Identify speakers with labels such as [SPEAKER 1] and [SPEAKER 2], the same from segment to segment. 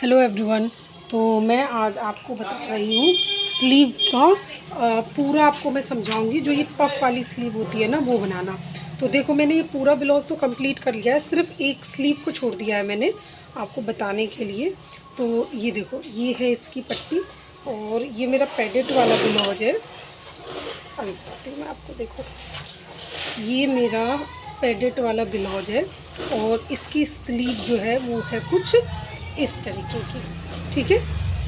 [SPEAKER 1] Hello everyone. तो मैं आज आपको बता रही हूँ स्लीव का पूरा आपको मैं समझाऊंगी। जो ये पफ वाली स्लीव होती है ना वो बनाना। तो देखो मैंने ये पूरा ब्लाउज तो कंप्लीट कर लिया है, सिर्फ एक स्लीव को छोड़ दिया है मैंने आपको बताने के लिए। तो ये देखो ये है इसकी पट्टी और ये मेरा पैडेड वाला ब्लाउज है। अभी बताती हूँ मैं आपको, देखो ये मेरा पैडेड वाला ब्लाउज है और इसकी स्लीव जो है वो है कुछ इस तरीके की, ठीक है।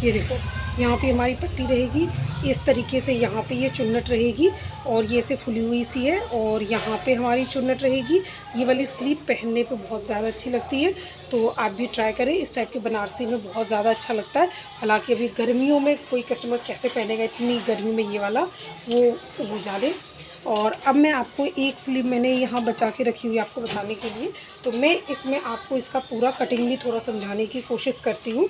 [SPEAKER 1] ये देखो यहाँ पे हमारी पट्टी रहेगी इस तरीके से, यहाँ पे ये चुन्नट रहेगी और ये से फुली हुई सी है और यहाँ पे हमारी चुन्नट रहेगी। ये वाली स्लीव पहनने पे बहुत ज़्यादा अच्छी लगती है, तो आप भी ट्राई करें। इस टाइप के बनारसी में बहुत ज़्यादा अच्छा लगता है। हालांकि अभी गर्मियों में कोई कस्टमर कैसे पहनेगा इतनी गर्मी में ये वाला, वो जाने। और अब मैं आपको एक स्लीव मैंने यहाँ बचा के रखी हुई है आपको बताने के लिए, तो मैं इसमें आपको इसका पूरा कटिंग भी थोड़ा समझाने की कोशिश करती हूँ।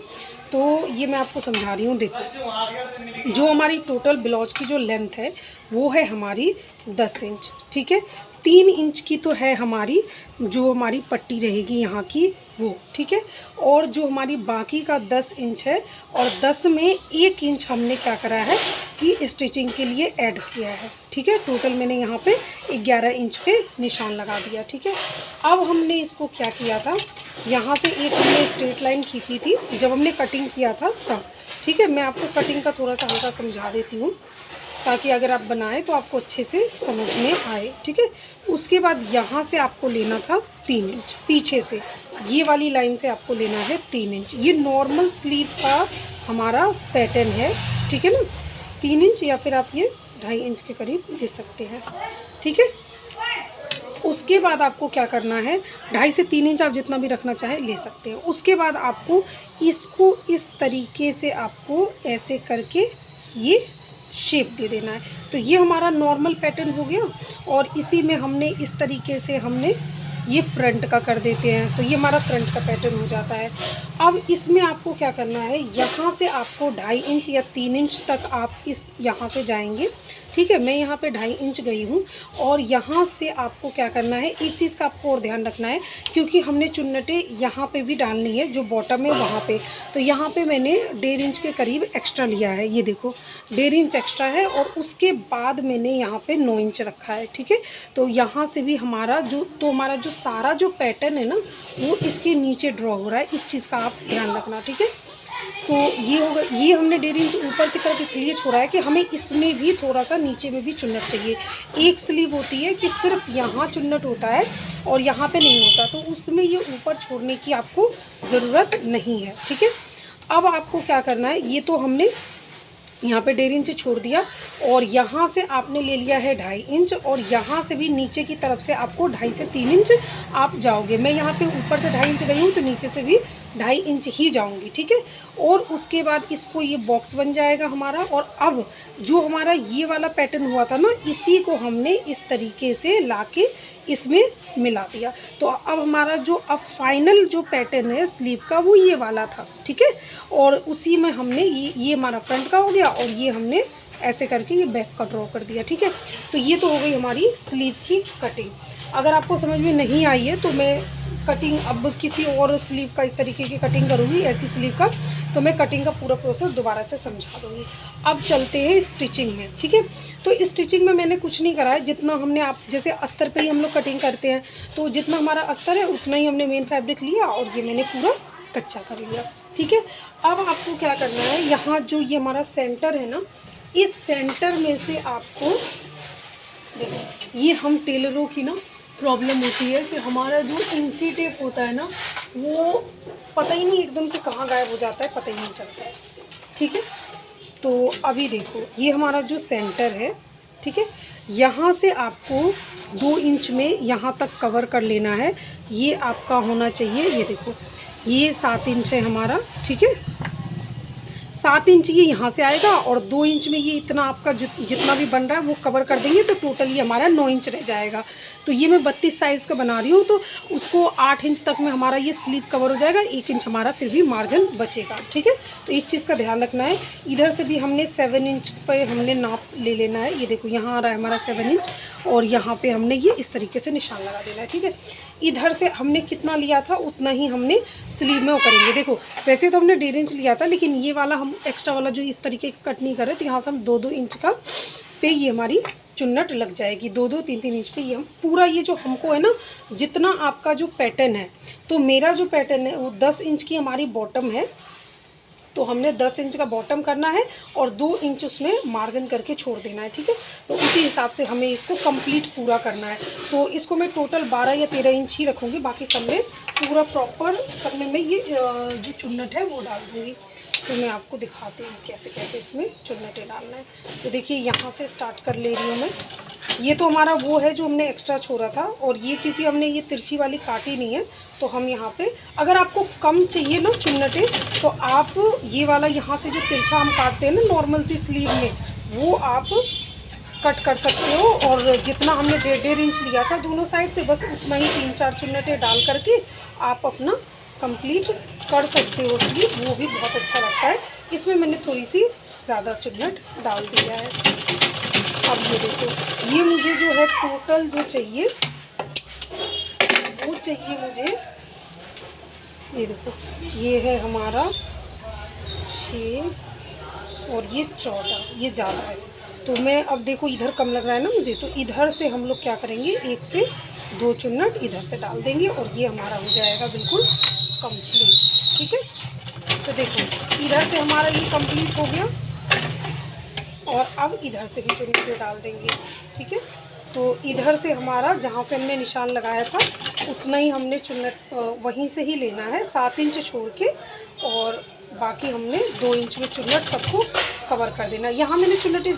[SPEAKER 1] तो ये मैं आपको समझा रही हूँ। देखो जो हमारी टोटल ब्लाउज की जो लेंथ है वो है हमारी 10 इंच, ठीक है। 3 इंच की तो है हमारी जो हमारी पट्टी रहेगी यहाँ की वो, ठीक है। और जो हमारी बाकी का 10 इंच है और 10 में 1 इंच हमने क्या करा है कि स्टिचिंग के लिए ऐड किया है, ठीक है। टोटल मैंने यहाँ पे 11 इंच पे निशान लगा दिया, ठीक है। अब हमने इसको क्या किया था, यहाँ से एक हमने स्ट्रेट लाइन खींची थी जब हमने कटिंग किया था तब, ठीक है। मैं आपको कटिंग का थोड़ा सा हल्का समझा देती हूँ ताकि अगर आप बनाएं तो आपको अच्छे से समझ में आए, ठीक है। उसके बाद यहाँ से आपको लेना था 3 इंच, पीछे से ये वाली लाइन से आपको लेना है 3 इंच। ये नॉर्मल स्लीव का हमारा पैटर्न है, ठीक है ना। 3 इंच या फिर आप ये 2.5 इंच के करीब ले सकते हैं, ठीक है। उसके बाद आपको क्या करना है, 2.5 से 3 इंच आप जितना भी रखना चाहे ले सकते हैं। उसके बाद आपको इसको इस तरीके से आपको ऐसे करके ये शेप दे देना है। तो ये हमारा नॉर्मल पैटर्न हो गया और इसी में हमने इस तरीके से हमने ये फ्रंट का कर देते हैं, तो ये हमारा फ्रंट का पैटर्न हो जाता है। अब इसमें आपको क्या करना है, यहाँ से आपको 2.5 इंच या 3 इंच तक आप इस यहाँ से जाएंगे, ठीक है। मैं यहाँ पे 2.5 इंच गई हूँ और यहाँ से आपको क्या करना है, एक चीज़ का आपको और ध्यान रखना है क्योंकि हमने चुन्नटें यहाँ पे भी डालनी है जो बॉटम है वहाँ पे। तो यहाँ पे मैंने 1.5 इंच के करीब एक्स्ट्रा लिया है, ये देखो 1.5 इंच एक्स्ट्रा है और उसके बाद मैंने यहाँ पे 9 इंच रखा है, ठीक है। तो यहाँ से भी हमारा जो सारा जो पैटर्न है ना वो इसके नीचे ड्रॉ हो रहा है, इस चीज़ का आप ध्यान रखना, ठीक है। तो ये होगा, ये हमने 1.5 इंच ऊपर की तरफ इसलिए छोड़ा है कि हमें इसमें भी थोड़ा सा नीचे में भी चुन्नट चाहिए। एक स्लीव होती है कि सिर्फ यहाँ चुन्नट होता है और यहाँ पे नहीं होता, तो उसमें ये ऊपर छोड़ने की आपको ज़रूरत नहीं है, ठीक है। अब आपको क्या करना है, ये तो हमने यहाँ पे 1.5 इंच छोड़ दिया और यहाँ से आपने ले लिया है 2.5 इंच और यहाँ से भी नीचे की तरफ से आपको 2.5 से 3 इंच आप जाओगे। मैं यहाँ पे ऊपर से 2.5 इंच गई हूँ तो नीचे से भी 2.5 इंच ही जाऊँगी, ठीक है। और उसके बाद इसको ये बॉक्स बन जाएगा हमारा। और अब जो हमारा ये वाला पैटर्न हुआ था ना, इसी को हमने इस तरीके से ला के इसमें मिला दिया। तो अब हमारा जो अब फाइनल जो पैटर्न है स्लीव का वो ये वाला था, ठीक है। और उसी में हमने ये हमारा फ्रंट का हो गया और ये हमने ऐसे करके ये बैक का ड्रॉ कर दिया, ठीक है। तो ये तो हो गई हमारी स्लीव की कटिंग। अगर आपको समझ में नहीं आई है तो मैं कटिंग अब किसी और स्लीव का इस तरीके की कटिंग करूँगी, ऐसी स्लीव का, तो मैं कटिंग का पूरा प्रोसेस दोबारा से समझा दूँगी। अब चलते हैं स्टिचिंग में, ठीक है। तो स्टिचिंग में मैंने कुछ नहीं करा है, जितना हमने आप जैसे अस्तर पे ही हम लोग कटिंग करते हैं तो जितना हमारा अस्तर है उतना ही हमने मेन फैब्रिक लिया और ये मैंने पूरा कच्चा कर लिया, ठीक है। अब आपको क्या करना है, यहाँ जो ये हमारा सेंटर है ना, इस सेंटर में से आपको देखो, ये हम टेलरों की ना प्रॉब्लम होती है कि हमारा जो इंची टेप होता है ना वो पता ही नहीं एकदम से कहाँ गायब हो जाता है, पता ही नहीं चलता है, ठीक है। तो अभी देखो ये हमारा जो सेंटर है, ठीक है, यहाँ से आपको 2 इंच में यहाँ तक कवर कर लेना है। ये आपका होना चाहिए, ये देखो ये 7 इंच है हमारा, ठीक है। 7 इंच ये यहाँ से आएगा और 2 इंच में ये इतना आपका जितना भी बन रहा है वो कवर कर देंगे तो टोटल ये हमारा 9 इंच रह जाएगा। तो ये मैं 32 साइज़ का बना रही हूँ तो उसको 8 इंच तक में हमारा ये स्लीव कवर हो जाएगा, 1 इंच हमारा फिर भी मार्जिन बचेगा, ठीक है। तो इस चीज़ का ध्यान रखना है। इधर से भी हमने 7 इंच पर हमने नाप ले लेना है। ये देखो यहाँ आ रहा है हमारा 7 इंच और यहाँ पर हमने ये इस तरीके से निशान लगा देना है, ठीक है। इधर से हमने कितना लिया था उतना ही हमने स्लीव में वो करेंगे। देखो वैसे तो हमने 1.5 इंच लिया था, लेकिन ये वाला हम एक्स्ट्रा वाला जो इस तरीके का कट नहीं कर रहे, तो यहाँ से हम 2-2 इंच का पे ये हमारी चुन्नट लग जाएगी। 2-2 3-3 इंच पे ये हम पूरा, ये जो हमको है ना, जितना आपका जो पैटर्न है, तो मेरा जो पैटर्न है वो 10 इंच की हमारी बॉटम है, तो हमने 10 इंच का बॉटम करना है और 2 इंच उसमें मार्जिन करके छोड़ देना है, ठीक है। तो उसी हिसाब से हमें इसको कंप्लीट पूरा करना है। तो इसको मैं टोटल 12 या 13 इंच ही रखूँगी, बाकी सब में पूरा प्रॉपर सब में मैं ये जो चुन्नट है वो डाल दूँगी। तो मैं आपको दिखाती हूँ कैसे कैसे इसमें चुन्नटें डालना है। तो देखिए यहाँ से स्टार्ट कर ले रही हूँ मैं। ये तो हमारा वो है जो हमने एक्स्ट्रा छोड़ा था, और ये क्योंकि हमने ये तिरछी वाली काटी नहीं है, तो हम यहाँ पे, अगर आपको कम चाहिए ना चुन्नटें, तो आप ये वाला यहाँ से जो तिरछा हम काटते हैं ना नॉर्मल सी स्लीव में, वो आप कट कर सकते हो। और जितना हमने 1.5 इंच लिया था दोनों साइड से, बस उतना ही 3-4 चुन्नटें डाल करके आप अपना कंप्लीट कर सकते हो स्लीव, वो भी बहुत अच्छा लगता है। इसमें मैंने थोड़ी सी ज़्यादा चुन्नट डाल दिया है। अब ये देखो, ये मुझे जो है टोटल जो चाहिए वो चाहिए मुझे, ये देखो ये है हमारा 6 और ये 14, ये ज़्यादा है। तो मैं अब देखो इधर कम लग रहा है ना मुझे, तो इधर से हम लोग क्या करेंगे, 1 से 2 चुन्नट इधर से डाल देंगे और ये हमारा हो जाएगा बिल्कुल कंप्लीट, ठीक है। तो देखो इधर से हमारा ये कंप्लीट हो गया, और अब इधर से भी चुन्नटें डाल देंगे, ठीक है। तो इधर से हमारा जहाँ से हमने निशान लगाया था उतना ही हमने चुन्नट वहीं से ही लेना है, 7 इंच छोड़ के, और बाकी हमने 2 इंच में चुन्नट सबको कवर कर देना। यहाँ मैंने चुन्नटें